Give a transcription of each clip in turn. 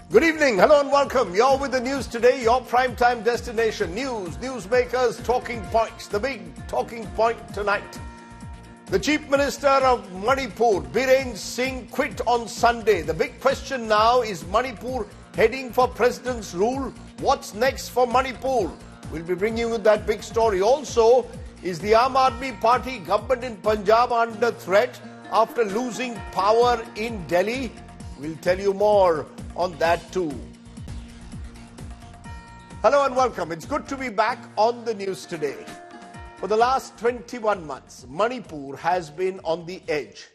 Good evening, hello and welcome. You're with the news today, your primetime destination. News, newsmakers, talking points. The big talking point tonight. The Chief Minister of Manipur, Biren Singh, quit on Sunday. The big question now is Manipur heading for President's rule? What's next for Manipur? We'll be bringing you that big story. Also, is the Aam Aadmi Party government in Punjab under threat after losing power in Delhi? We'll tell you more on that too. Hello and welcome. It's good to be back on the news today. For the last 21 months, Manipur has been on the edge.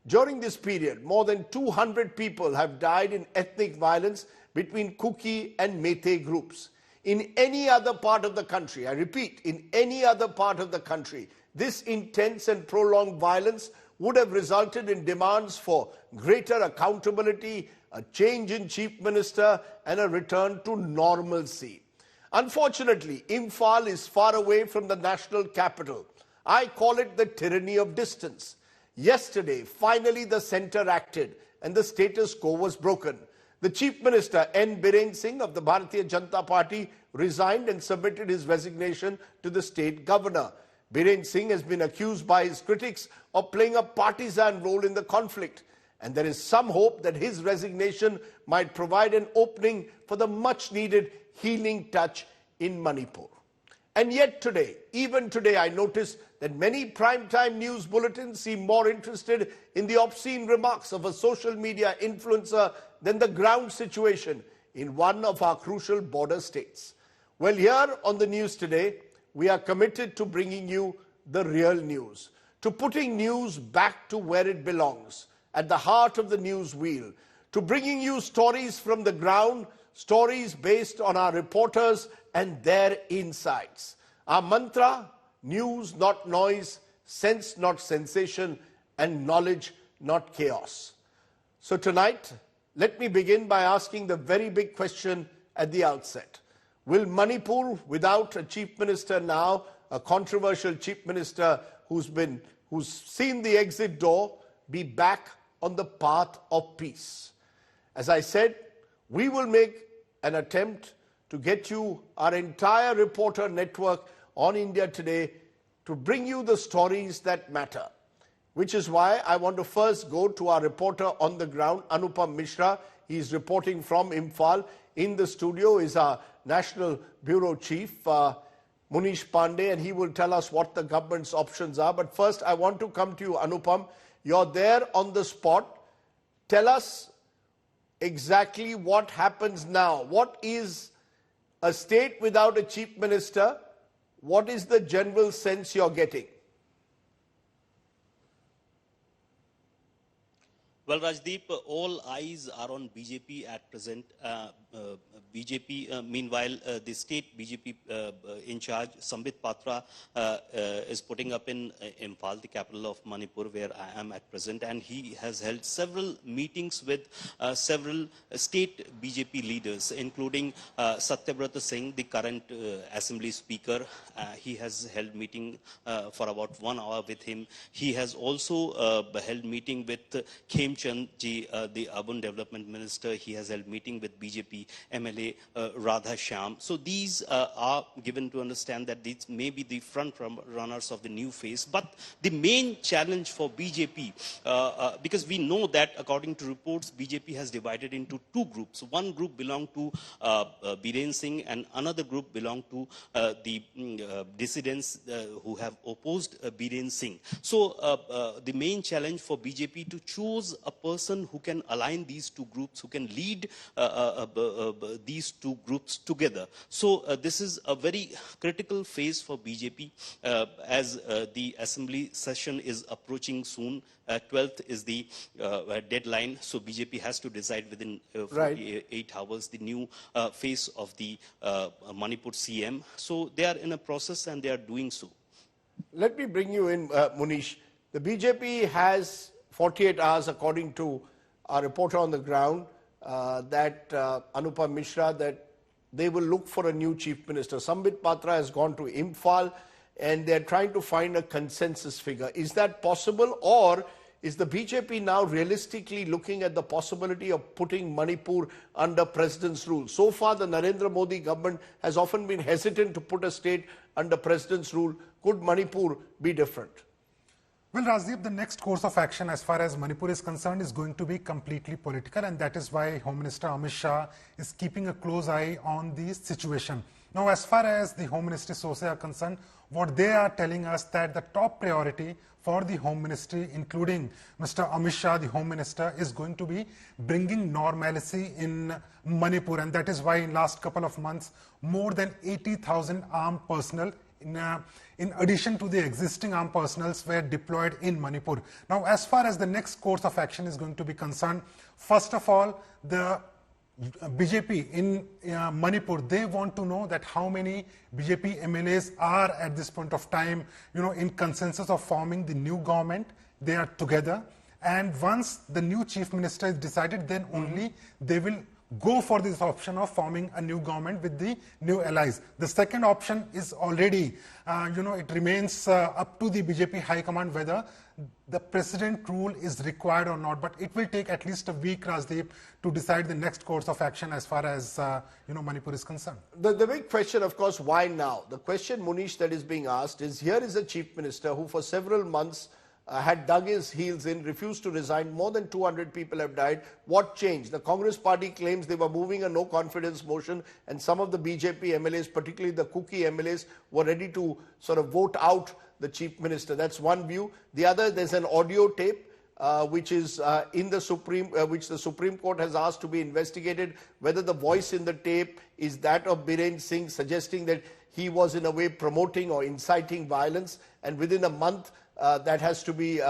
During this period, more than 200 people have died in ethnic violence between Kuki and Meitei groups. In any other part of the country, I repeat, in any other part of the country, this intense and prolonged violence would have resulted in demands for greater accountability, a change in Chief Minister, and a return to normalcy. Unfortunately, Imphal is far away from the national capital. I call it the tyranny of distance. Yesterday, finally the centre acted and the status quo was broken. The Chief Minister N. Biren Singh of the Bharatiya Janata Party resigned and submitted his resignation to the state governor. Biren Singh has been accused by his critics of playing a partisan role in the conflict. And there is some hope that his resignation might provide an opening for the much-needed healing touch in Manipur. And yet today, even today, I notice that many primetime news bulletins seem more interested in the obscene remarks of a social media influencer than the ground situation in one of our crucial border states. Well, here on the news today, we are committed to bringing you the real news, to putting news back to where it belongs, at the heart of the news wheel, to bringing you stories from the ground, stories based on our reporters and their insights. Our mantra, news not noise, sense not sensation, and knowledge not chaos. So tonight, let me begin by asking the very big question at the outset. Will Manipur, without a Chief Minister now, a controversial Chief Minister who's seen the exit door, be back on the path of peace? As I said, we will make an attempt to get you our entire reporter network on India Today to bring you the stories that matter. Which is why I want to first go to our reporter on the ground, Anupam Mishra. He's reporting from Imphal. In the studio is our National Bureau Chief, Munish Pandey, and he will tell us what the government's options are. But first, I want to come to you, Anupam. You're there on the spot. Tell us exactly what happens now. What is a state without a Chief Minister? What is the general sense you're getting? Well, Rajdeep, all eyes are on BJP at present. Meanwhile, the state BJP in charge, Sambit Patra, is putting up in Imphal, the capital of Manipur, where I am at present, and he has held several meetings with several state BJP leaders, including Satyabrata Singh, the current Assembly Speaker. He has held meeting for about 1 hour with him. He has also held meeting with Khemchand ji, the Urban Development Minister. He has held meeting with BJP MLA Radha Shyam. So these are given to understand that these may be the front runners of the new phase. But the main challenge for BJP, because we know that according to reports, BJP has divided into two groups. One group belonged to Biren Singh and another group belonged to the dissidents who have opposed Biren Singh. So the main challenge for BJP to choose a person who can align these two groups, who can lead these two groups together. So this is a very critical phase for BJP as the assembly session is approaching soon. 12th is the deadline, so BJP has to decide within 48 hours the new face of the Manipur CM. So they are in a process and they are doing so. Let me bring you in, Munish. The BJP has 48 hours, according to our reporter on the ground, that Anupam Mishra, that they will look for a new chief minister. Sambit Patra has gone to Imphal and they're trying to find a consensus figure. Is that possible, or is the BJP now realistically looking at the possibility of putting Manipur under president's rule? So far, the Narendra Modi government has often been hesitant to put a state under president's rule. Could Manipur be different? Well, Rajdeep, the next course of action as far as Manipur is concerned is going to be completely political, and that is why Home Minister Amit Shah is keeping a close eye on the situation. Now, as far as the Home Ministry sources are concerned, what they are telling us that the top priority for the Home Ministry, including Mr. Amit Shah, the Home Minister, is going to be bringing normalcy in Manipur, and that is why in last couple of months, more than 80,000 armed personnel in addition to the existing armed personnels were deployed in Manipur. Now, as far as the next course of action is going to be concerned, first of all, the BJP in Manipur, they want to know that how many BJP MLAs are at this point of time, in consensus of forming the new government. They are together, and once the new chief minister is decided, then only they will go for this option of forming a new government with the new allies. The second option is already, it remains up to the BJP High Command whether the president rule is required or not. But it will take at least a week, Rajdeep, to decide the next course of action as far as Manipur is concerned. The big question, of course, why now? The question, Munish, that is being asked is, here is a chief minister who for several months had dug his heels in, refused to resign. More than 200 people have died. What changed? The Congress party claims they were moving a no-confidence motion, and some of the BJP MLAs, particularly the Kuki MLAs, were ready to sort of vote out the chief minister. That's one view. The other, there's an audio tape which is in the which the Supreme Court has asked to be investigated, whether the voice in the tape is that of Biren Singh, suggesting that he was in a way promoting or inciting violence, and within a month that has to be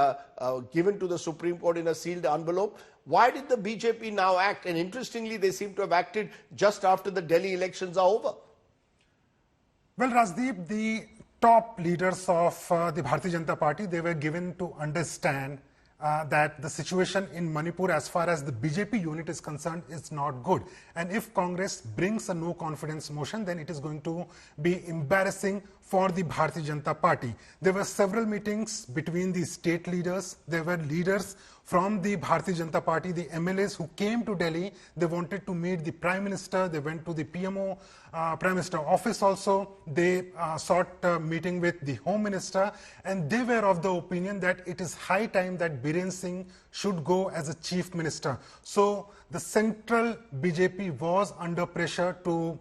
given to the Supreme Court in a sealed envelope. Why did the BJP now act? And interestingly, they seem to have acted just after the Delhi elections are over. Well, Rajdeep, the top leaders of the Bharatiya Janata Party, they were given to understand that the situation in Manipur as far as the BJP unit is concerned is not good. And if Congress brings a no confidence motion, then it is going to be embarrassing for the Bharatiya Janata Party. There were several meetings between the state leaders. There were leaders from the Bharatiya Janata Party, the MLAs who came to Delhi. They wanted to meet the Prime Minister. They went to the PMO, Prime Minister office also. They sought a meeting with the Home Minister, and they were of the opinion that it is high time that Biren Singh should go as a Chief Minister. So the central BJP was under pressure to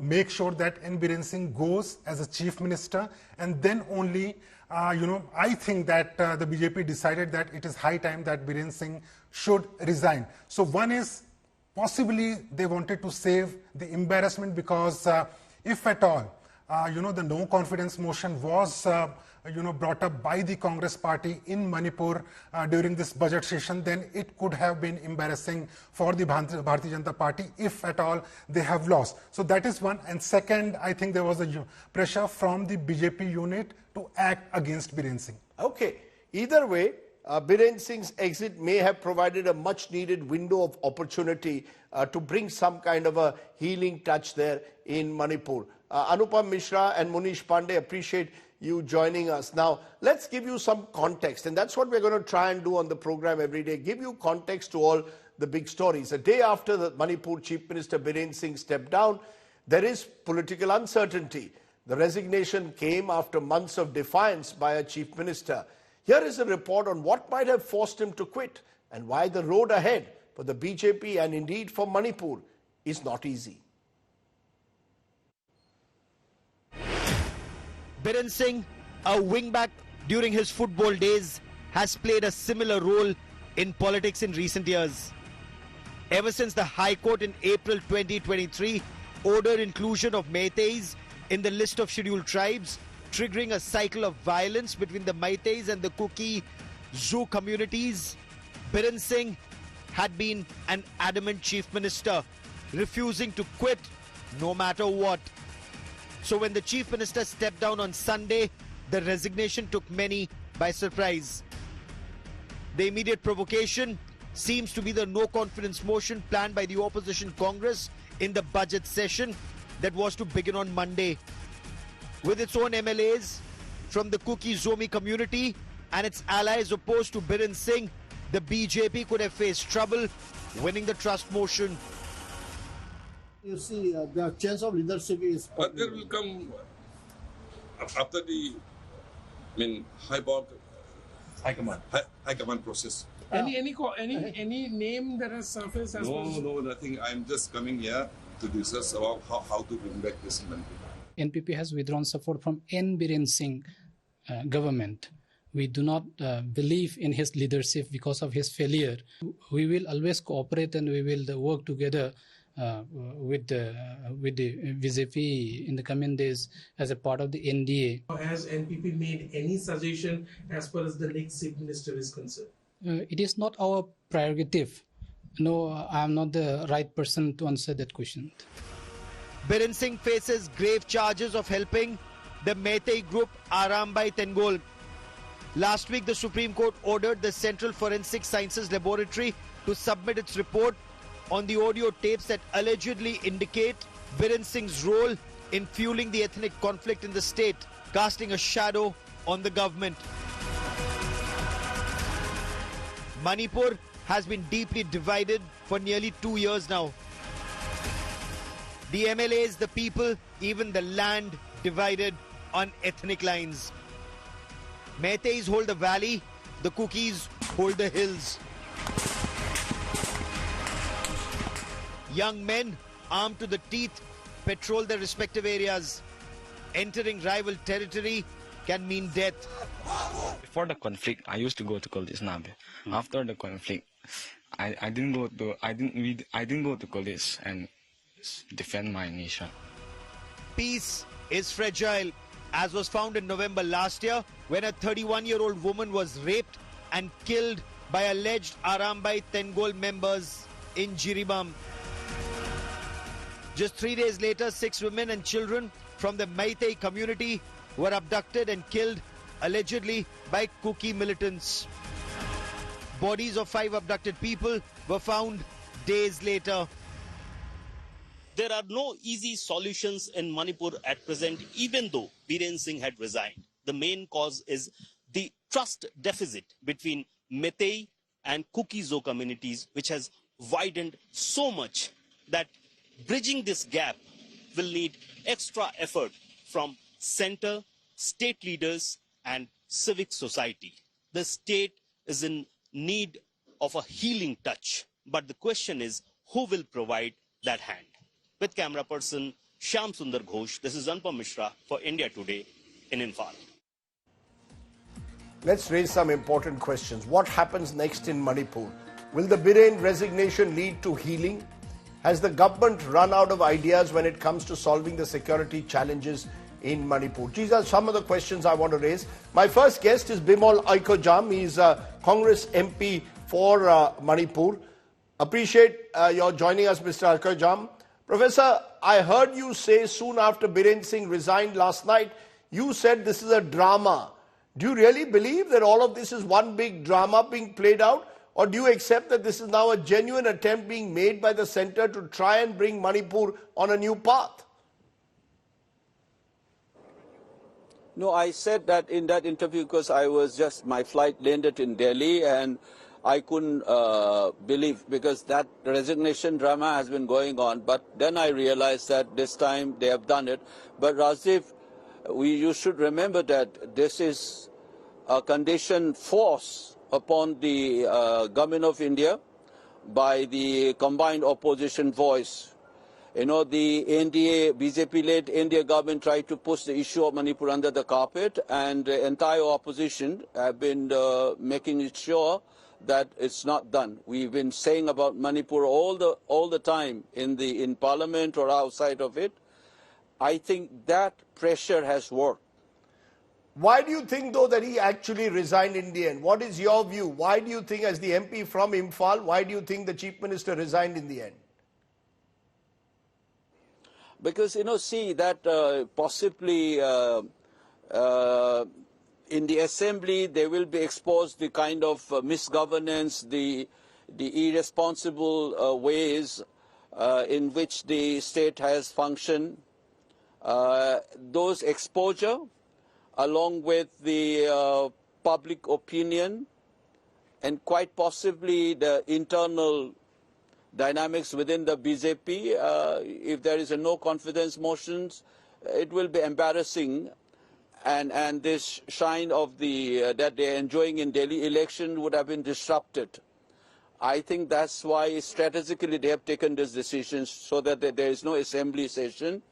make sure that N. Biren Singh goes as a Chief Minister, and then only I think that the BJP decided that it is high time that Biren Singh should resign. So one is possibly they wanted to save the embarrassment, because if at all, the no confidence motion was brought up by the Congress party in Manipur during this budget session, then it could have been embarrassing for the Bharatiya Janata Party if at all they have lost. So that is one. And second, I think there was a pressure from the BJP unit to act against Biren Singh. Okay. Either way, Biren Singh's exit may have provided a much needed window of opportunity to bring some kind of a healing touch there in Manipur. Anupam Mishra and Munish Pandey, appreciate you joining us. Now, let's give you some context, and that's what we're going to try and do on the program every day, give you context to all the big stories. A day after the Manipur Chief Minister Biren Singh stepped down, there is political uncertainty. The resignation came after months of defiance by a Chief Minister. Here is a report on what might have forced him to quit and why the road ahead for the BJP and indeed for Manipur is not easy. Biren Singh, a wingback during his football days, has played a similar role in politics in recent years. Ever since the High Court in April 2023 ordered inclusion of Meiteis in the list of scheduled tribes, triggering a cycle of violence between the Meiteis and the Kuki Zoo communities, Biren Singh had been an adamant chief minister, refusing to quit no matter what. So when the chief minister stepped down on Sunday, the resignation took many by surprise. The immediate provocation seems to be the no-confidence motion planned by the opposition Congress in the budget session that was to begin on Monday. With its own MLAs from the Kuki Zomi community and its allies opposed to Biren Singh, the BJP could have faced trouble winning the trust motion. You see, the chance of leadership is... But there will come after the, high command process. Any name that has surfaced? No, nothing. I'm just coming here to discuss about how to bring back this Manipur. NPP has withdrawn support from N. Biren Singh government. We do not believe in his leadership because of his failure. We will always cooperate and we will work together with the BJP in the coming days as a part of the NDA. Has NPP made any suggestion as far as the next Chief Minister is concerned? It is not our prerogative. No, I am not the right person to answer that question. Biren Singh faces grave charges of helping the Meitei group Arambai Tengol. Last week, the Supreme Court ordered the Central Forensic Sciences Laboratory to submit its report on the audio tapes that allegedly indicate Biren Singh's role in fueling the ethnic conflict in the state, casting a shadow on the government. Manipur has been deeply divided for nearly 2 years now. The MLAs, the people, even the land divided on ethnic lines. Meiteis hold the valley, the Kukis hold the hills. Young men armed to the teeth patrol their respective areas. Entering rival territory can mean death. Before the conflict, I used to go to college Nabe. After the conflict, I didn't go to college and defend my nation. Peace is fragile, as was found in November last year when a 31-year-old woman was raped and killed by alleged Arambai Tengol members in Jiribam. Just 3 days later, 6 women and children from the Meitei community were abducted and killed, allegedly by Kuki militants. Bodies of 5 abducted people were found days later. There are no easy solutions in Manipur at present, even though Biren Singh had resigned. The main cause is the trust deficit between Meitei and Kuki-Zo communities, which has widened so much that bridging this gap will need extra effort from center, state leaders and civic society. The state is in need of a healing touch, but the question is, who will provide that hand? With camera person Shyam Sundar Ghosh, this is Anupam Mishra for India Today in Imphal. Let's raise some important questions. What happens next in Manipur? Will the Biren resignation lead to healing? Has the government run out of ideas when it comes to solving the security challenges in Manipur? These are some of the questions I want to raise. My first guest is Bimal Aikojam. He's a Congress MP for Manipur. Appreciate your joining us, Mr. Aikojam. Professor, I heard you say soon after Biren Singh resigned last night, you said this is a drama. Do you really believe that all of this is one big drama being played out? Or do you accept that this is now a genuine attempt being made by the center to try and bring Manipur on a new path? No, I said that in that interview because my flight landed in Delhi and I couldn't believe because that resignation drama has been going on. But then I realized that this time they have done it. But Rajdeep, you should remember that this is a condition forced upon the government of India by the combined opposition voice. You know, the NDA, BJP-led India government tried to push the issue of Manipur under the carpet, and the entire opposition have been making it sure that it's not done. We've been saying about Manipur all the time in Parliament or outside of it. I think that pressure has worked. Why do you think, though, that he actually resigned in the end? What is your view? Why do you think, as the MP from Imphal, why do you think the Chief Minister resigned in the end? Because, see that possibly in the assembly they will be exposed the kind of misgovernance, the irresponsible ways in which the state has functioned. Those exposure, along with the public opinion and quite possibly the internal dynamics within the BJP. If there is a no confidence motions, it will be embarrassing, and this shine of the that they are enjoying in Delhi election would have been disrupted. I think that's why strategically they have taken this decision, so that there is no assembly session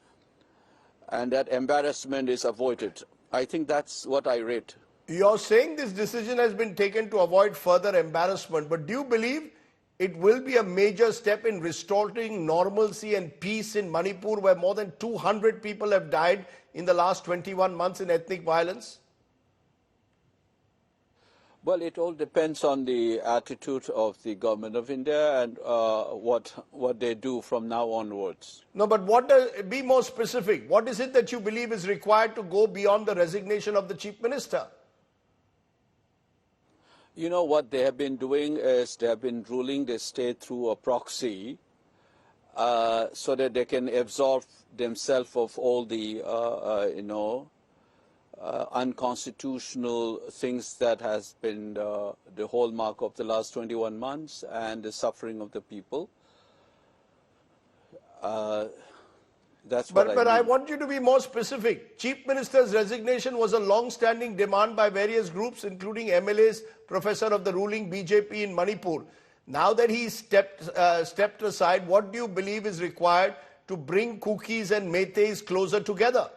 and that embarrassment is avoided. I think that's what I read. You're saying this decision has been taken to avoid further embarrassment, but do you believe it will be a major step in restoring normalcy and peace in Manipur, where more than 200 people have died in the last 21 months in ethnic violence? Well, it all depends on the attitude of the government of India and what they do from now onwards. No, but be more specific. What is it that you believe is required to go beyond the resignation of the Chief Minister? You know, what they have been doing is they have been ruling the state through a proxy so that they can absolve themselves of all the, unconstitutional things that has been the hallmark of the last 21 months and the suffering of the people. That's what But I I mean. want you to be more specific. Chief Minister's resignation was a long-standing demand by various groups, including MLAs, professor of the ruling BJP in Manipur. Now that he stepped aside, what do you believe is required to bring Kukis and Meiteis closer together?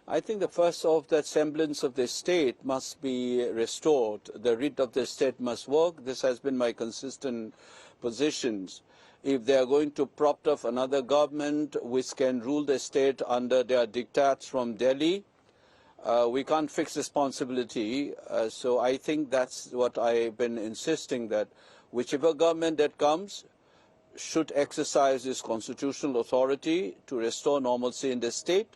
I think the first of that semblance of the state must be restored. The writ of the state must work. This has been my consistent positions. If they are going to prop up another government which can rule the state under their diktats from Delhi, we can't fix responsibility. So I think that's what I've been insisting, that whichever government that comes should exercise its constitutional authority to restore normalcy in the state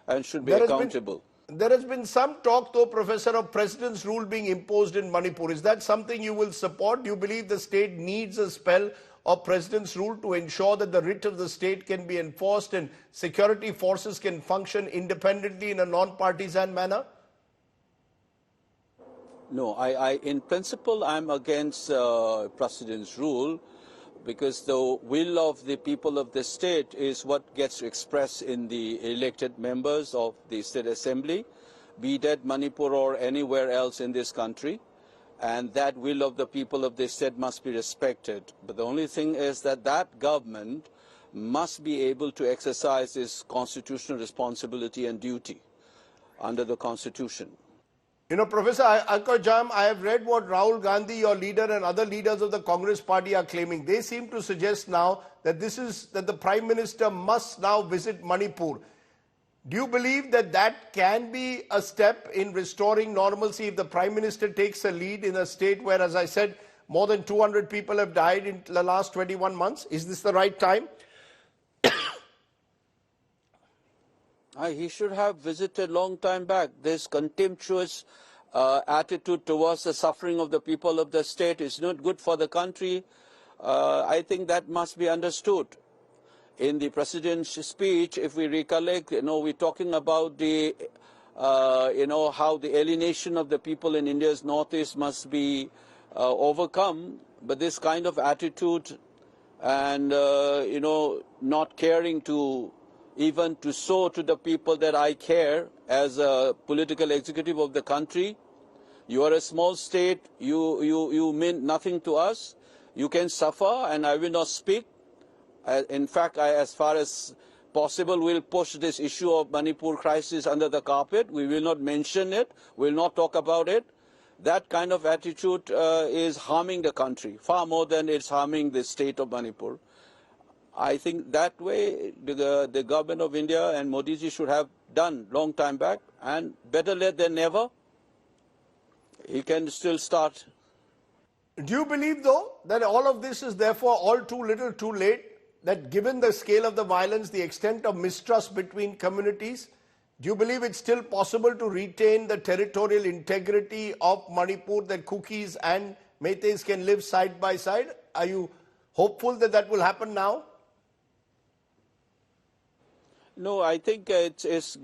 and should be accountable. There has been some talk, though, Professor, of President's rule being imposed in Manipur. Is that something you will support? Do you believe the state needs a spell of President's rule to ensure that the writ of the state can be enforced and security forces can function independently in a non-partisan manner? No, in principle, I'm against President's rule, because the will of the people of the state is what gets expressed in the elected members of the state assembly, be that Manipur or anywhere else in this country. And that will of the people of the state must be respected. But the only thing is that that government must be able to exercise its constitutional responsibility and duty under the Constitution. You know, Professor Jam, I have read what Rahul Gandhi, your leader, and other leaders of the Congress party are claiming. They seem to suggest now that that the Prime Minister must now visit Manipur. Do you believe that that can be a step in restoring normalcy if the Prime Minister takes a lead in a state where, as I said, more than 200 people have died in the last 21 months? Is this the right time? He should have visited long time back. This contemptuous attitude towards the suffering of the people of the state is not good for the country. I think that must be understood. In the President's speech, if we recollect, we're talking about the, how the alienation of the people in India's northeast must be overcome. But this kind of attitude and, not caring to even to show to the people that I care as a political executive of the country. You are a small state, you mean nothing to us, you can suffer and I will not speak. In fact, as far as possible, we'll push this issue of Manipur crisis under the carpet. We will not mention it, we will not talk about it. That kind of attitude is harming the country, far more than it's harming the state of Manipur. I think that way the government of India and Modi ji should have done long time back, and better late than never. He can still start. Do you believe, though, that all of this is therefore all too little too late? That given the scale of the violence, the extent of mistrust between communities, do you believe it's still possible to retain the territorial integrity of Manipur, that Kukis and Meiteis can live side by side? Are you hopeful that that will happen now? No, I think it's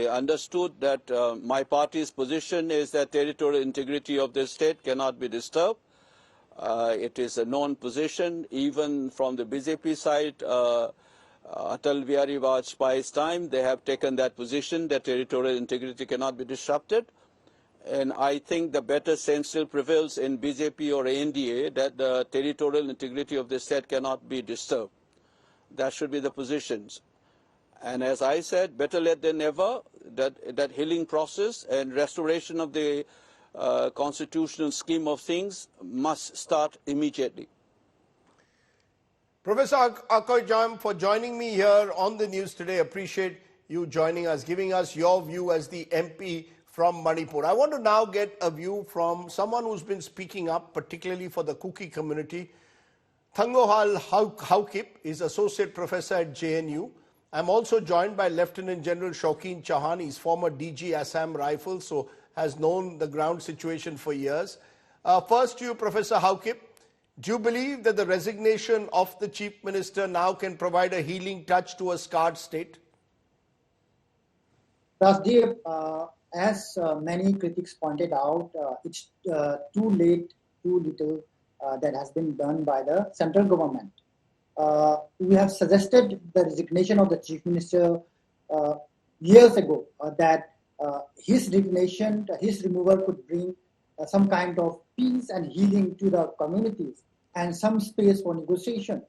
understood that my party's position is that territorial integrity of the state cannot be disturbed. It is a known position, even from the BJP side. Atal Bihari Vajpayee's time, they have taken that position that territorial integrity cannot be disrupted. And I think the better sense still prevails in BJP or NDA that the territorial integrity of the state cannot be disturbed. That should be the positions. And as I said, better late than never, that healing process and restoration of the constitutional scheme of things must start immediately. Professor Akoy Jam, for joining me here on the news today. Appreciate you joining us, giving us your view as the MP from Manipur. I want to now get a view from someone who's been speaking up, particularly for the Kuki community. Thangohal Haukip is Associate Professor at JNU. I'm also joined by Lieutenant General Shaukin Chauhan. He's former DG Assam Rifles, so has known the ground situation for years. First to you, Professor Haukip. Do you believe that the resignation of the Chief Minister now can provide a healing touch to a scarred state? Rajdeep, as many critics pointed out, it's too late, too little that has been done by the central government. We have suggested the resignation of the Chief Minister years ago, that his resignation, his removal could bring some kind of peace and healing to the communities and some space for negotiation.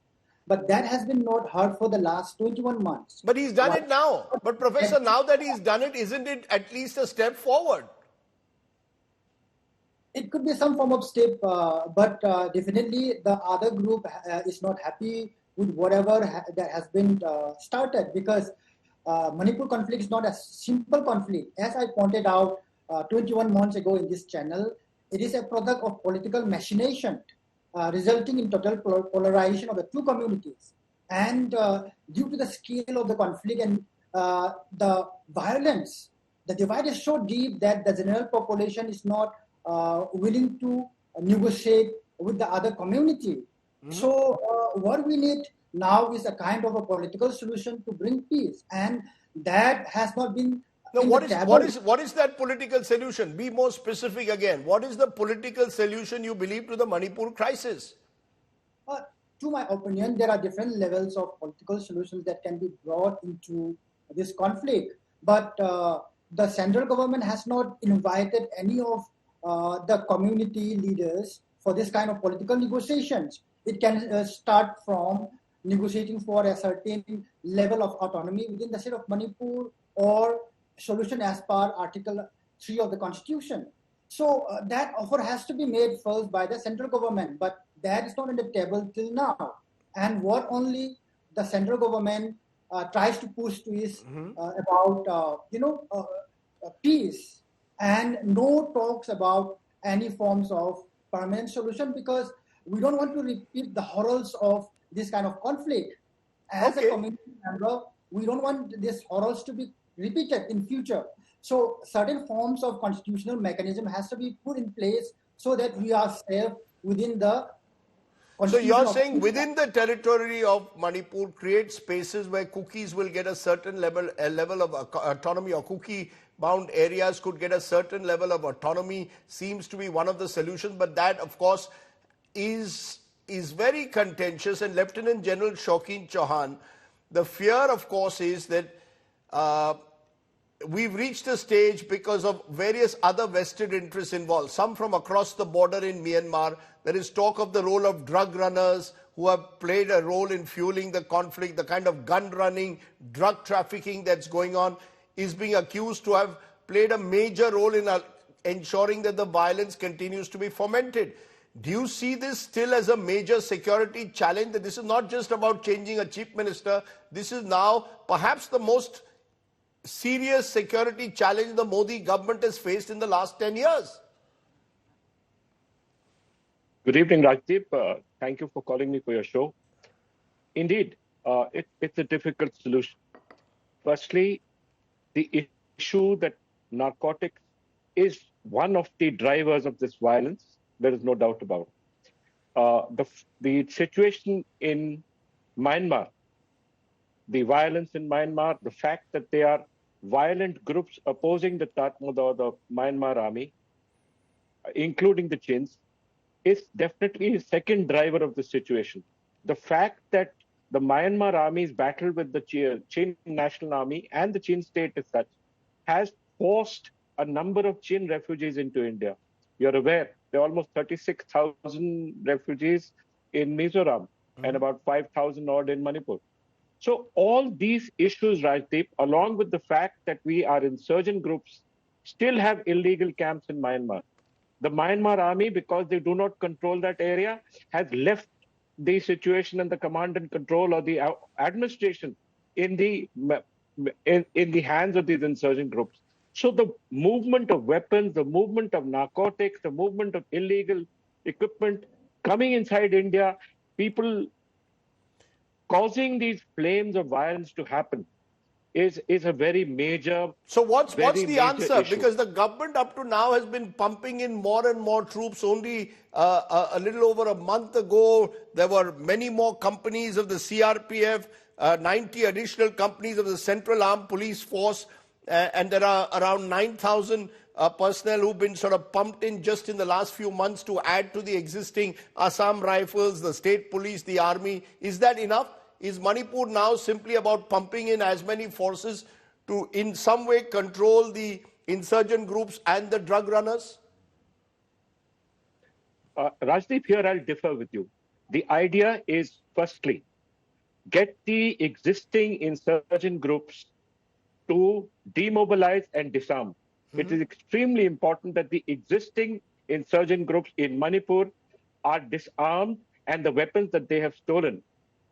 But that has been not heard for the last 21 months. But he's done it now. But Professor, now that he's done it, isn't it at least a step forward? It could be some form of step, but definitely the other group is not happy with whatever that has been started, because Manipur conflict is not a simple conflict. As I pointed out 21 months ago in this channel, it is a product of political machination, resulting in total polarization of the two communities. And due to the scale of the conflict and the violence, the divide is so deep that the general population is not willing to negotiate with the other community. Mm-hmm. So what we need now is a kind of a political solution to bring peace, and that has not been. No, what is that political solution? Be more specific again. What is the political solution you believe to the Manipur crisis? To my opinion, there are different levels of political solutions that can be brought into this conflict. But the central government has not invited any of the community leaders for this kind of political negotiations. It can start from negotiating for a certain level of autonomy within the state of Manipur, or solution as per Article 3 of the Constitution. So that offer has to be made first by the central government, but that is not on the table till now. And what only the central government tries to push to is about peace, and no talks about any forms of permanent solution, because we don't want to repeat the horrors of this kind of conflict. As a community member, we don't want these horrors to be repeated in future. So certain forms of constitutional mechanism has to be put in place so that we are safe within the. So you're saying within the territory of Manipur, create spaces where Kukis will get a certain level of autonomy, or Kuki-bound areas could get a certain level of autonomy, seems to be one of the solutions. But that, of course, is very contentious. And Lieutenant General Shaukin Chauhan, the fear, of course, is that we've reached a stage because of various other vested interests involved, some from across the border in Myanmar. There is talk of the role of drug runners who have played a role in fueling the conflict. The kind of gun running, drug trafficking that's going on is being accused to have played a major role in ensuring that the violence continues to be fomented. Do you see this still as a major security challenge, that this is not just about changing a chief minister, this is now perhaps the most serious security challenge the Modi government has faced in the last 10 years? Good evening, Rajdeep. Thank you for calling me for your show. Indeed, it's a difficult solution. Firstly, the issue that narcotics is one of the drivers of this violence, there is no doubt about it. The situation in Myanmar, the violence in Myanmar, the fact that they are violent groups opposing the the Myanmar army, including the Chins, is definitely a second driver of the situation. The fact that the Myanmar army's battle with the Chin National Army and the Chin state as such has forced a number of Chin refugees into India. You're aware, there are almost 36,000 refugees in Mizoram and about 5,000 odd in Manipur. So all these issues, Rajdeep, along with the fact that we are insurgent groups, still have illegal camps in Myanmar. The Myanmar army, because they do not control that area, has left the situation and the command and control or the administration in the hands of these insurgent groups. So the movement of weapons, the movement of narcotics, the movement of illegal equipment coming inside India, people causing these flames of violence to happen is a very major. So what's the answer? Issue. Because the government up to now has been pumping in more and more troops. Only a little over a month ago, there were many more companies of the CRPF, 90 additional companies of the Central Armed Police Force, and there are around 9,000 personnel who've been sort of pumped in just in the last few months to add to the existing Assam Rifles, the state police, the army. Is that enough? Is Manipur now simply about pumping in as many forces to in some way control the insurgent groups and the drug runners? Rajdeep, here I'll differ with you. The idea is, firstly, get the existing insurgent groups to demobilize and disarm. It is extremely important that the existing insurgent groups in Manipur are disarmed and the weapons that they have stolen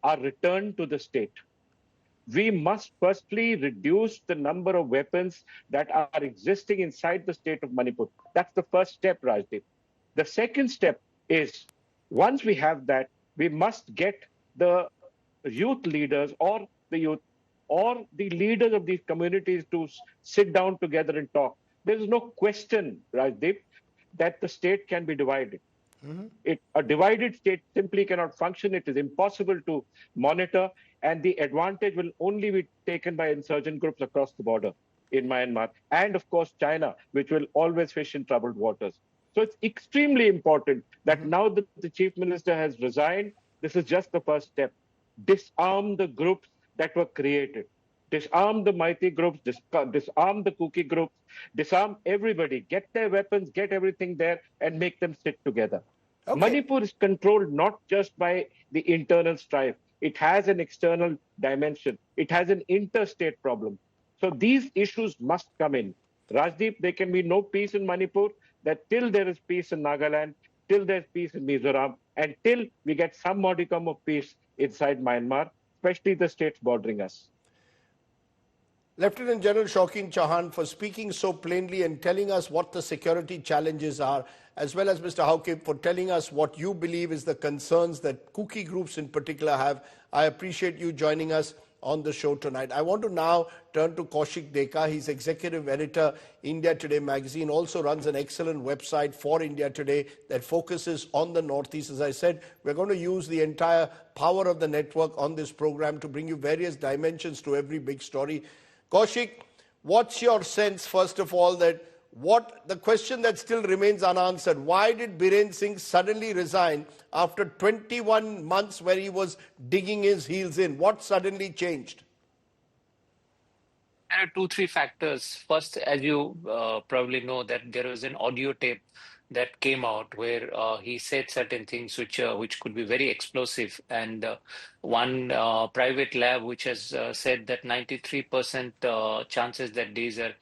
are returned to the state. We must firstly reduce the number of weapons that are existing inside the state of Manipur. That's the first step, Rajdeep. The second step is, once we have that, we must get the youth leaders or the leaders of these communities to sit down together and talk. There is no question, Rajdeep, that the state can be divided. A divided state simply cannot function. It is impossible to monitor, and the advantage will only be taken by insurgent groups across the border in Myanmar, and of course China, which will always fish in troubled waters. So it's extremely important that now that the Chief Minister has resigned, this is just the first step. Disarm the groups that were created. Disarm the Meitei groups, disarm the Kuki groups, disarm everybody, get their weapons, get everything there, and make them sit together. Okay. Manipur is controlled not just by the internal strife. It has an external dimension. It has an interstate problem. So these issues must come in. Rajdeep, there can be no peace in Manipur, that till there is peace in Nagaland, till there's peace in Mizoram, and till we get some modicum of peace inside Myanmar, especially the states bordering us. Lieutenant General Shaukin Chauhan, for speaking so plainly and telling us what the security challenges are, as well as Mr. Haukip for telling us what you believe is the concerns that Kuki groups in particular have. I appreciate you joining us on the show tonight. I want to now turn to Kaushik Deka. He's executive editor, India Today magazine, also runs an excellent website for India Today that focuses on the Northeast. As I said, we're going to use the entire power of the network on this program to bring you various dimensions to every big story. Kaushik, what's your sense, first of all, that the question that still remains unanswered, why did Biren Singh suddenly resign after 21 months where he was digging his heels in? What suddenly changed? There are 2-3 factors. First, as you probably know, that there was an audio tape that came out where he said certain things which could be very explosive, and one private lab which has said that 93% chances that these are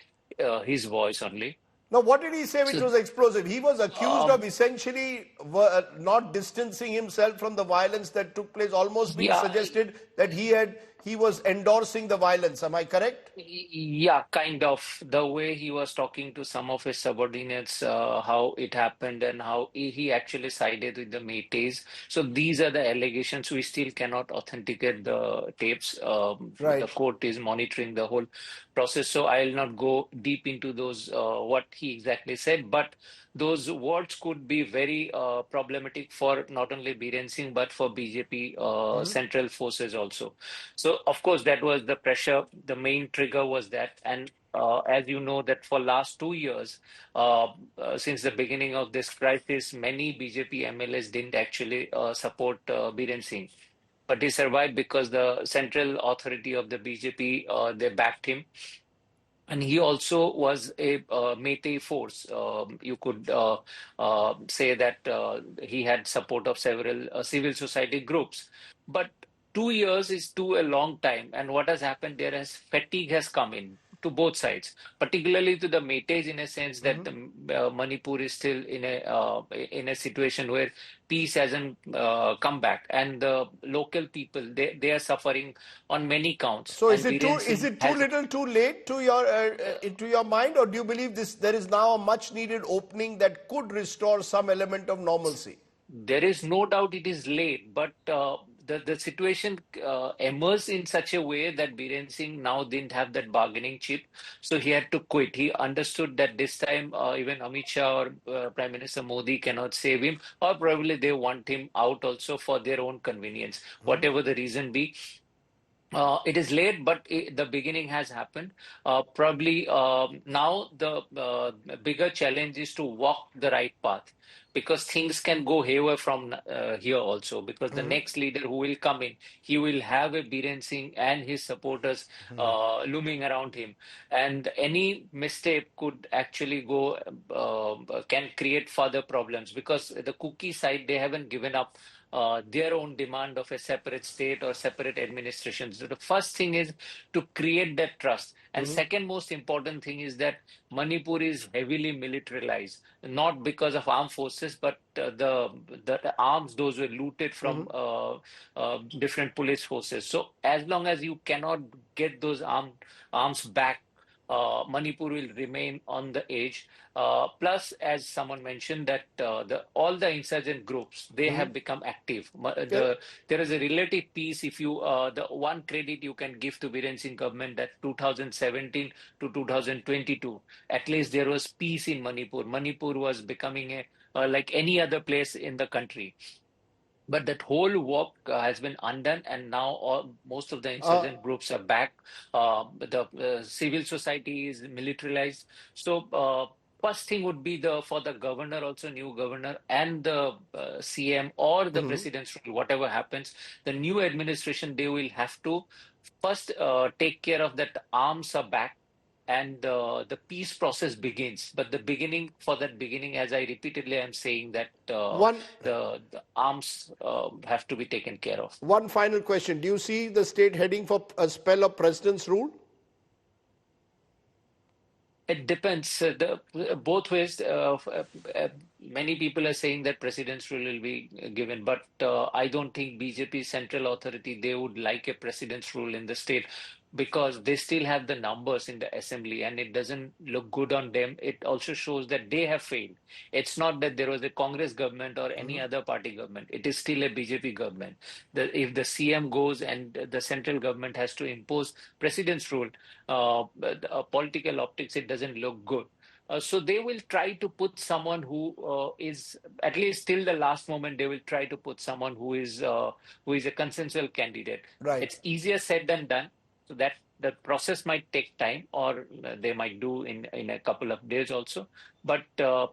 his voice only. Now, what did he say which was explosive? He was accused of essentially not distancing himself from the violence that took place, almost being suggested that he was endorsing the violence. Am I correct? Yeah, kind of. The way he was talking to some of his subordinates, how it happened and how he actually sided with the Meiteis. So these are the allegations. We still cannot authenticate the tapes. Right. The court is monitoring the whole process. So I'll not go deep into those, what he exactly said, but those words could be very problematic for not only Biren Singh, but for BJP central forces also. So So, of course, that was the pressure. The main trigger was that. And as you know, that for last 2 years, since the beginning of this crisis, many BJP MLAs didn't actually support Biren Singh. But he survived because the central authority of the BJP, they backed him. And he also was a Meitei force. You could say that he had support of several civil society groups. But 2 years is too a long time. And what has happened there is fatigue has come in to both sides, particularly to the Meiteis in a sense that the Manipur is still in a situation where peace hasn't come back, and the local people they are suffering on many counts. So and is it too little, too late to your mind, or do you believe there is now a much needed opening that could restore some element of normalcy? There is no doubt it is late, but the situation emerged in such a way that Biren Singh now didn't have that bargaining chip, so he had to quit. He understood that this time even Amit Shah or Prime Minister Modi cannot save him, or probably they want him out also for their own convenience, whatever the reason be. It is late, but the beginning has happened. Probably now the bigger challenge is to walk the right path, because things can go haywire from here also. Because the next leader who will come in, he will have a Biren Singh and his supporters looming around him, and any mistake could actually go can create further problems. Because the Kuki side, they haven't given up their own demand of a separate state or separate administration. So the first thing is to create that trust. And second most important thing is that Manipur is heavily militarized, not because of armed forces, but the arms, those were looted from different police forces. So as long as you cannot get those arms back, Manipur will remain on the edge. Plus, as someone mentioned, that all the insurgent groups, they have become active. There is a relative peace. If you the one credit you can give to Biren Singh government, that 2017 to 2022, at least there was peace in Manipur. Manipur was becoming like any other place in the country. But that whole work has been undone, and now most of the insurgent groups are back. The civil society is militarized. So first thing would be for the governor, also new governor, and the CM or the president's rule, whatever happens, the new administration, they will have to first take care of that arms are back, and the peace process begins. But the beginning, as I repeatedly am saying, that the arms have to be taken care of. One final question. Do you see the state heading for a spell of president's rule? It depends. Both ways. Many people are saying that president's rule will be given, but I don't think BJP central authority, they would like a president's rule in the state, because they still have the numbers in the assembly and it doesn't look good on them. It also shows that they have failed. It's not that there was a Congress government or any other party government. It is still a BJP government. If the CM goes and the central government has to impose president's rule, political optics, it doesn't look good. So they will try to put someone who is, at least till the last moment, they will try to put someone who is a consensual candidate. Right. It's easier said than done. So that the process might take time, or they might do in a couple of days also. But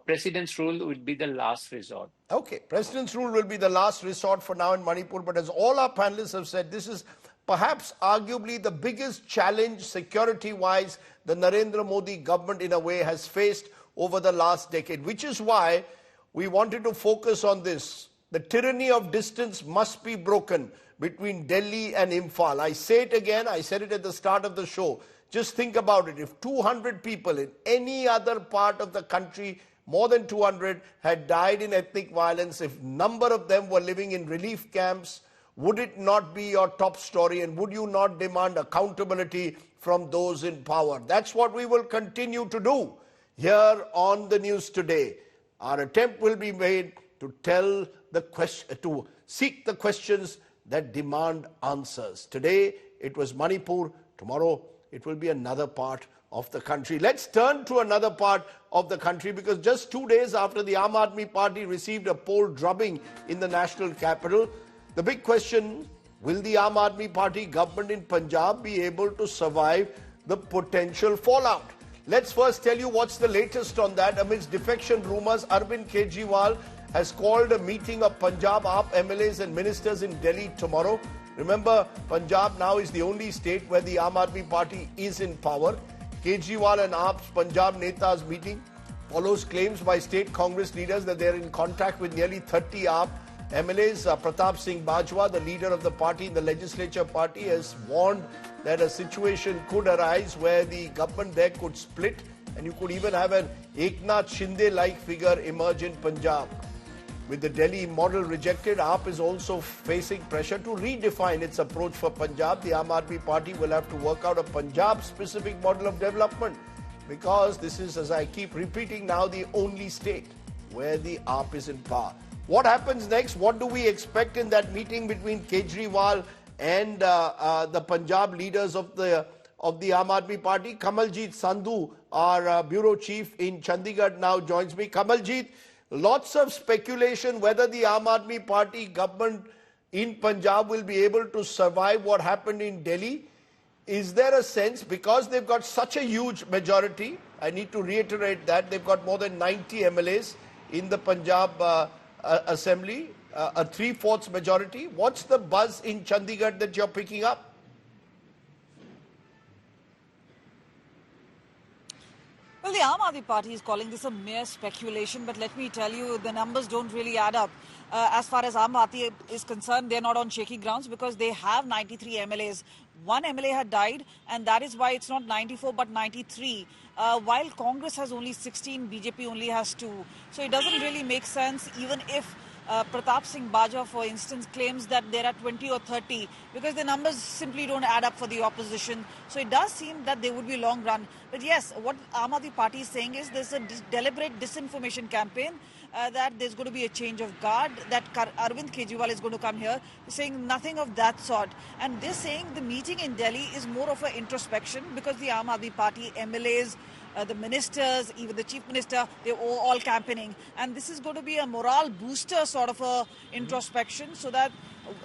president's rule would be the last resort. Okay, president's rule will be the last resort for now in Manipur. But as all our panelists have said, this is perhaps arguably the biggest challenge security-wise the Narendra Modi government in a way has faced over the last decade, which is why we wanted to focus on this. The tyranny of distance must be broken between Delhi and Imphal. I say it again, I said it at the start of the show. Just think about it. If 200 people in any other part of the country, more than 200, had died in ethnic violence, if number of them were living in relief camps, would it not be your top story, and would you not demand accountability from those in power? That's what we will continue to do here on the news today. Our attempt will be made to tell the question, to seek the questions that demand answers. Today it was Manipur. Tomorrow it will be another part of the country. Let's turn to another part of the country, because just 2 days after the Aam Aadmi Party received a poll drubbing in the national capital, the big question Will the Aam Aadmi Party government in Punjab be able to survive the potential fallout? Let's first tell you what's the latest on that. Amidst defection rumours, Arvind Kejriwal has called a meeting of Punjab AAP MLAs and ministers in Delhi tomorrow. Remember, Punjab now is the only state where the Aam Aadmi Party is in power. Kejriwal and AAP's Punjab Netas meeting follows claims by state Congress leaders that they are in contact with nearly 30 AAP MLAs. Pratap Singh Bajwa, the leader of the party in the legislature party, has warned that a situation could arise where the government there could split and you could even have an Eknath Shinde-like figure emerge in Punjab. With the Delhi model rejected, AAP is also facing pressure to redefine its approach for Punjab. The Aam Aadmi Party will have to work out a Punjab-specific model of development because this is, as I keep repeating now, the only state where the AAP is in power. What happens next? What do we expect in that meeting between Kejriwal and the Punjab leaders of the Aam Aadmi Party? Kamaljeet Sandhu, our bureau chief in Chandigarh, now joins me. Kamaljeet, lots of speculation whether the Aam Aadmi Party government in Punjab will be able to survive what happened in Delhi. Is there a sense, because they've got such a huge majority, I need to reiterate that, they've got more than 90 MLAs in the Punjab Assembly, a 3/4 majority. What's the buzz in Chandigarh that you're picking up? Well, the Aam Aadmi Party is calling this a mere speculation, but let me tell you, the numbers don't really add up. As far as Aam Aadmi is concerned, they're not on shaky grounds because they have 93 MLAs. One MLA had died, and that is why it's not 94 but 93. While Congress has only 16, BJP only has 2. So it doesn't really make sense, even if Pratap Singh Bajwa, for instance, claims that there are 20 or 30 because the numbers simply don't add up for the opposition. So it does seem that they would be long run. But yes, what Aam Aadmi Party is saying is there's a deliberate disinformation campaign, that there's going to be a change of guard, that Arvind Kejriwal is going to come here, saying nothing of that sort. And they're saying the meeting in Delhi is more of an introspection because the Aam Aadmi Party MLAs, the ministers, even the chief minister, they're all campaigning. And this is going to be a morale booster sort of a introspection so that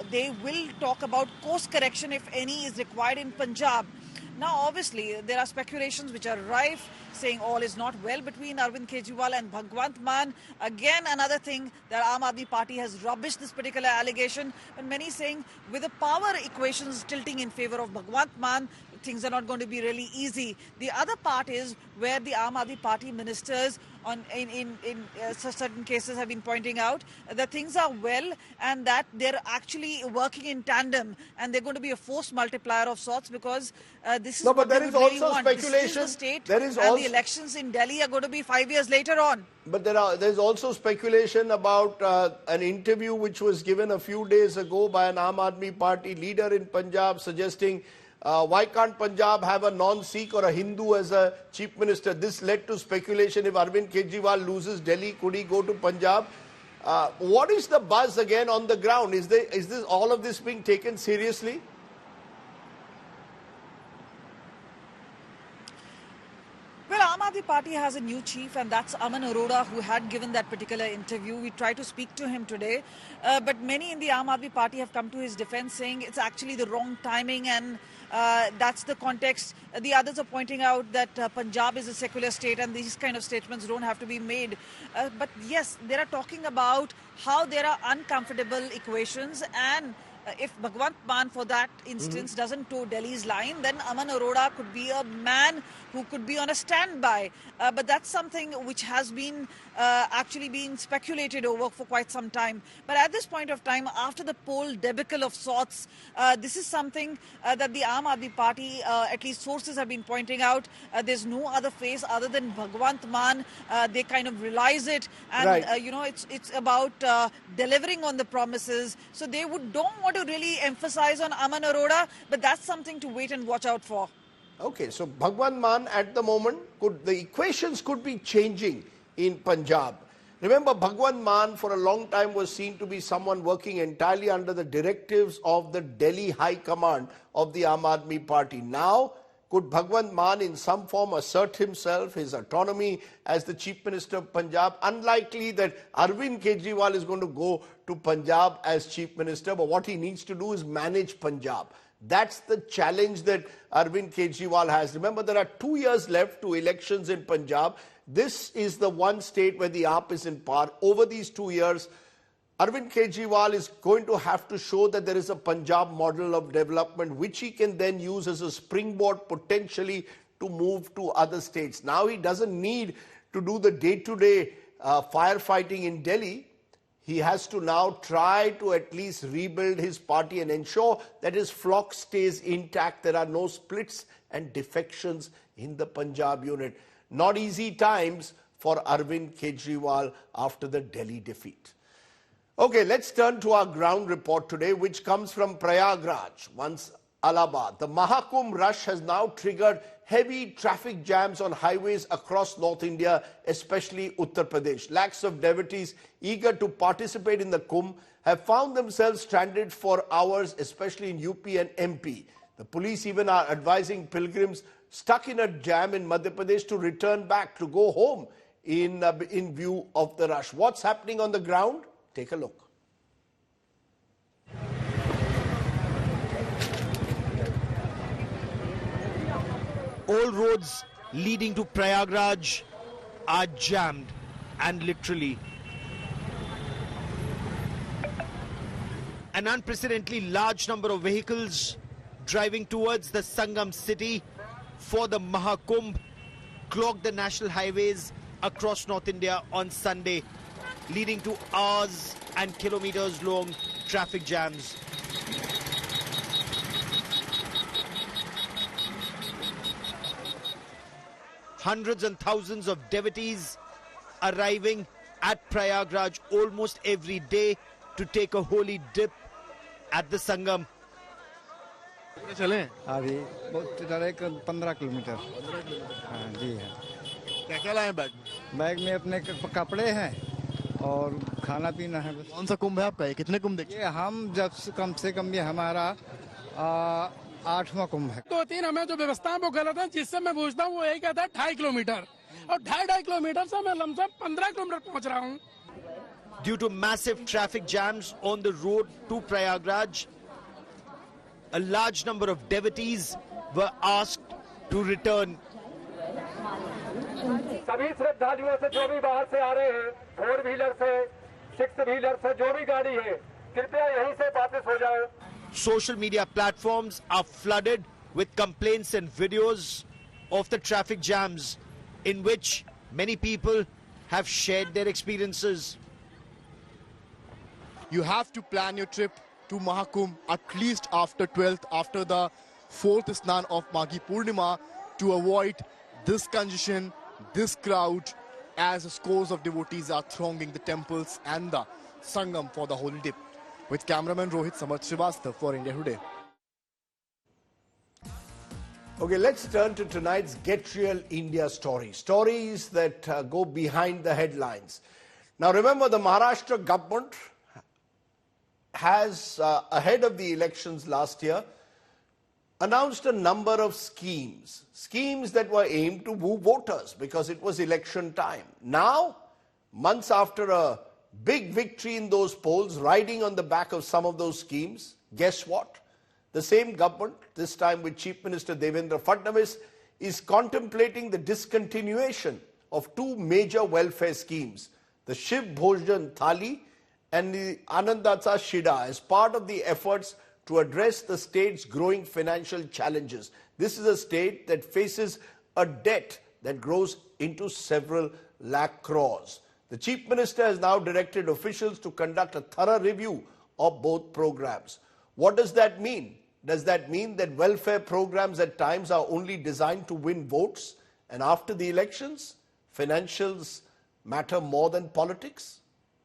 they will talk about course correction, if any, is required in Punjab. Now, obviously, there are speculations which are rife, saying all is not well between Arvind Kejriwal and Bhagwant Mann. Again, another thing, that Aam Aadmi Party has rubbished this particular allegation, and many saying with the power equations tilting in favor of Bhagwant Mann, things are not going to be really easy. The other part is where the Aam Aadmi Party ministers in certain cases have been pointing out that things are well and that they're actually working in tandem and they're going to be a force multiplier of sorts because this is no, what but there they is would really also want. speculation. This is the state, there is and also the elections in Delhi are going to be 5 years later on. But there's also speculation about an interview which was given a few days ago by an Aam Aadmi Party leader in Punjab suggesting why can't Punjab have a non-Sikh or a Hindu as a chief minister? This led to speculation. If Arvind Kejriwal loses Delhi, could he go to Punjab? What is the buzz again on the ground? Is this all of this being taken seriously? Well, Aam Aadmi Party has a new chief, and that's Aman Arora, who had given that particular interview. We tried to speak to him today, but many in the Aam Aadmi Party have come to his defense, saying it's actually the wrong timing, and that's the context. The others are pointing out that Punjab is a secular state, and these kind of statements don't have to be made. But yes, they are talking about how there are uncomfortable equations, and if Bhagwant Mann, for that instance, doesn't toe Delhi's line, then Aman Arora could be a man who could be on a standby. But that's something which has been actually been speculated over for quite some time. But at this point of time, after the poll debacle of sorts, this is something that the Aam Aadmi Party, at least sources have been pointing out. There's no other face other than Bhagwant Mann. They kind of realize it. And, right. You know, it's about delivering on the promises. So they don't want to really emphasize on Aman Arora, but that's something to wait and watch out for. Okay, so Bhagwant Mann at the moment, the equations could be changing in Punjab. Remember, Bhagwant Mann for a long time was seen to be someone working entirely under the directives of the Delhi High Command of the Aam Aadmi Party. Now, Could Bhagwant Mann in some form assert himself, his autonomy as the Chief Minister of Punjab? Unlikely that Arvind Kejriwal is going to go to Punjab as Chief Minister, but what he needs to do is manage Punjab. That's the challenge that Arvind Kejriwal has. Remember, there are 2 years left to elections in Punjab. This is the one state where the AAP is in power. Over these 2 years, Arvind Kejriwal is going to have to show that there is a Punjab model of development which he can then use as a springboard potentially to move to other states. Now he doesn't need to do the day-to-day firefighting in Delhi. He has to now try to at least rebuild his party and ensure that his flock stays intact. There are no splits and defections in the Punjab unit. Not easy times for Arvind Kejriwal after the Delhi defeat. Okay, let's turn to our ground report today, which comes from Prayagraj, once Allahabad. The Mahakumbh rush has now triggered heavy traffic jams on highways across North India, especially Uttar Pradesh. Lakhs of devotees eager to participate in the Kumbh have found themselves stranded for hours, especially in UP and MP. The police even are advising pilgrims stuck in a jam in Madhya Pradesh to return back, to go home in view of the rush. What's happening on the ground? Take a look. All roads leading to Prayagraj are jammed, and literally. An unprecedentedly large number of vehicles driving towards the Sangam city for the Mahakumbh clogged the national highways across North India on Sunday, leading to hours and kilometers long traffic jams. Hundreds and thousands of devotees arriving at Prayagraj almost every day to take a holy dip at the Sangam. चले अभी बहुत 15 kilometre हाँ जी हाँ क्या क्या लाए bag में अपने कपड़े हैं और खाना पीना है बस। कौन सा कुंभ है आपका? ये कितने कुंभ देखे? ये हम जब कम से कम ये हमारा 8वां कुंभ है। 2-3 हमें जो व्यवस्था है वो गलत है, जिससे मैं पूछता हूँ वो यही कहता है 2.5 किलोमीटर और 2.5 किलोमीटर से मैं लमसम 15 किलोमीटर पहुँच रहा हूँ। Due to massive traffic jams on the road to Prayagraj, a large number of devotees were asked to return. सभी श्रद्धालुओं से जो भी बाहर से आ रहे हैं, 4 व्हीलर से 6 व्हीलर से जो भी गाड़ी है, कृपया यहीं से वापस हो जाओ। Social media platforms are flooded with complaints and videos of the traffic jams, in which many people have shared their experiences. You have to plan your trip to Mahakumbh at least after 12th, after the 4th Snan of Maghi Purnima, to avoid this congestion, this crowd, as scores of devotees are thronging the temples and the Sangam for the holy dip. With cameraman Rohit Samarth Srivastava for India Today. Okay, let's turn to tonight's Get Real India story. Stories that go behind the headlines. Now remember, the Maharashtra government has, ahead of the elections last year, announced a number of schemes that were aimed to woo voters because it was election time. Now, months after a big victory in those polls, riding on the back of some of those schemes, guess what? The same government, this time with Chief Minister Devendra Fadnavis, is contemplating the discontinuation of 2 major welfare schemes, the Shiv Bhojan Thali and the Anandatsa Shida, as part of the efforts to address the state's growing financial challenges. This is a state that faces a debt that grows into several lakh crores. The Chief Minister has now directed officials to conduct a thorough review of both programs. What does that mean? Does that mean that welfare programs at times are only designed to win votes, and after the elections, financials matter more than politics?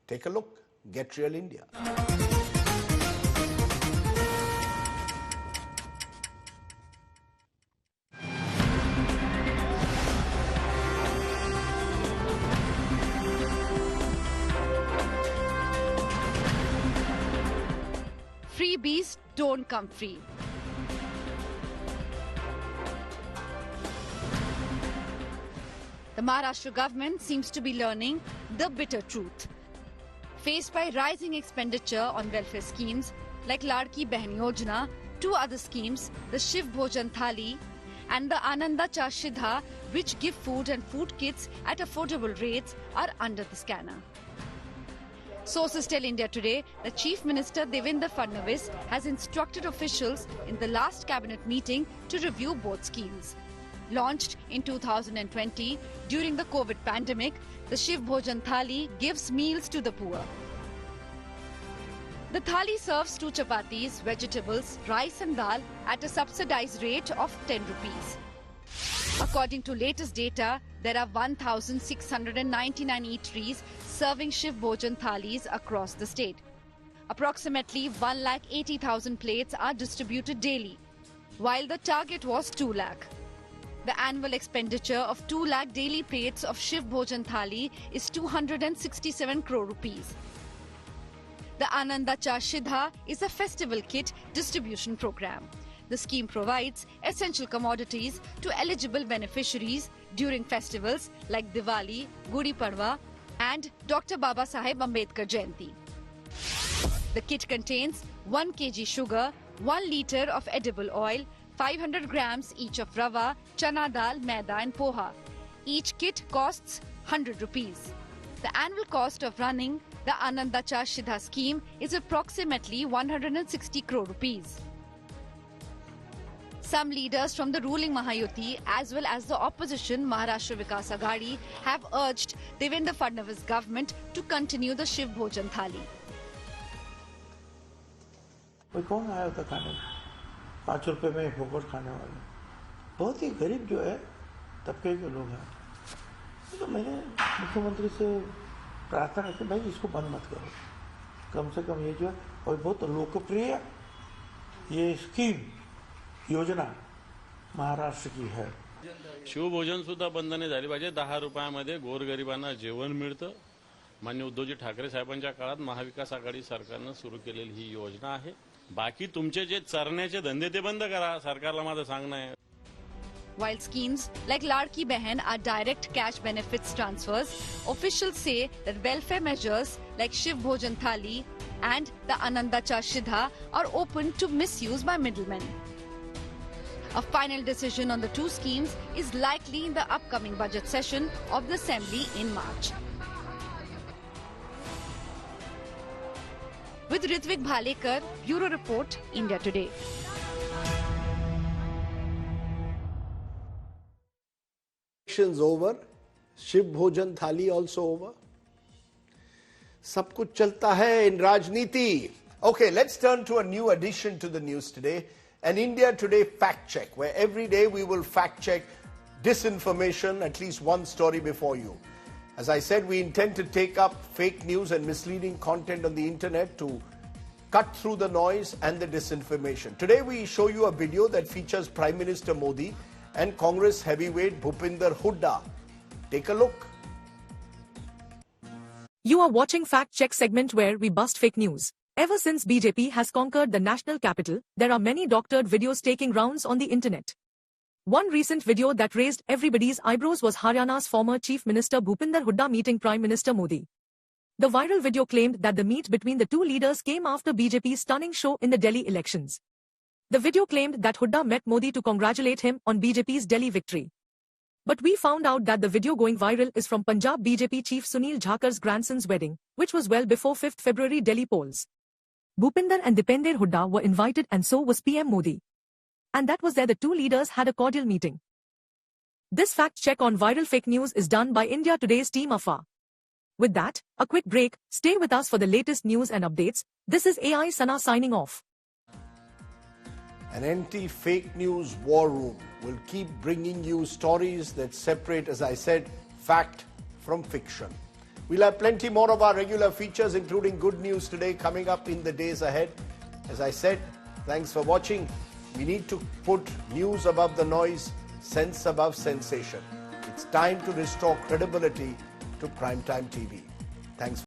Take a look. Get Real India. Freebies don't come free. The Maharashtra government seems to be learning the bitter truth. Faced by rising expenditure on welfare schemes like Ladki Behan Yojana, two other schemes, the Shiv Bhojan Thali and the Ananda Chashidha, which give food and food kits at affordable rates, are under the scanner. Sources tell India Today that Chief Minister Devendra Fadnavis has instructed officials in the last cabinet meeting to review both schemes. Launched in 2020 during the COVID pandemic, the Shiv Bhojan Thali gives meals to the poor. The thali serves 2 chapatis, vegetables, rice and dal at a subsidized rate of 10 rupees. According to latest data, there are 1,699 eateries serving Shiv Bhojan Thalis across the state. Approximately 1,80,000 plates are distributed daily, while the target was 2 lakh. The annual expenditure of 2 lakh daily plates of Shiv Bhojan Thali is 267 crore rupees. The Ananda Chashidha is a festival kit distribution program. The scheme provides essential commodities to eligible beneficiaries during festivals like Diwali, Gudi Padwa and Dr. Baba Saheb Ambedkar Jayanti. The kit contains 1 kg sugar, 1 litre of edible oil, 500 grams each of rava, chana dal, maida and poha. Each kit costs 100 rupees. The annual cost of running the Ananda Chashidha scheme is approximately 160 crore rupees. Some leaders from the ruling Mahayuti as well as the opposition Maharashtra Vikas Aghadi have urged Devendra Fadnavis government to continue the Shiv Bhojan Thali. कोई कौन आया था खाने में 5 रुपए में फोकट खाने वाले बहुत ही गरीब जो है तबके के लोग हैं तो मैंने मुख्यमंत्री से प्रार्थना की भाई इसको बंद मत करो कम से कम ये जो है और बहुत लोकप्रिय ये स्कीम योजना महाराष्ट्र की है शिवभोजन सुद्धा बंद नाही झाली पाहिजे 10 रुपयामध्ये गोरगरिबांना जेवण मिळतं माननीय उद्धवजी ठाकरे साहेबांच्या काळात महाविकास आघाडी सरकारनं सुरू केलेली ही योजना आहे बाकी तुमचे जे चरण्याचे धंदे ते बंद करा सरकारला माझं सांगणं आहे. While schemes like Ladki Behan are direct cash benefits transfers, officials say that welfare measures like Shiv Bhojan Thali and the Ananda Chashidha are open to misuse by middlemen. A final decision on the 2 schemes is likely in the upcoming budget session of the Assembly in March. With Ritvik Bhalekar, Bureau Report, India Today. Elections over, Shiv Bhojan Thali also over. Sab kuch chalta hai in Rajniti. Okay, let's turn to a new addition to the news today. An India Today fact check, where every day we will fact check disinformation, at least one story before you. As I said, we intend to take up fake news and misleading content on the internet to cut through the noise and the disinformation. Today we show you a video that features Prime Minister Modi and Congress heavyweight Bhupinder Hooda. Take a look. You are watching Fact Check segment where we bust fake news. Ever since BJP has conquered the national capital, there are many doctored videos taking rounds on the internet. One recent video that raised everybody's eyebrows was Haryana's former Chief Minister Bhupinder Hooda meeting Prime Minister Modi. The viral video claimed that the meet between the two leaders came after BJP's stunning show in the Delhi elections. The video claimed that Hooda met Modi to congratulate him on BJP's Delhi victory. But we found out that the video going viral is from Punjab BJP Chief Sunil Jhakar's grandson's wedding, which was well before 5th February Delhi polls. Bhupinder and Dipender Hooda were invited and so was PM Modi. And that was there the two leaders had a cordial meeting. This fact check on viral fake news is done by India Today's team Afa. With that, a quick break. Stay with us for the latest news and updates. This is AI Sana signing off. An anti-fake news war room will keep bringing you stories that separate, as I said, fact from fiction. We'll have plenty more of our regular features, including Good News Today, coming up in the days ahead. As I said, thanks for watching. We need to put news above the noise, sense above sensation. It's time to restore credibility to primetime TV. Thanks.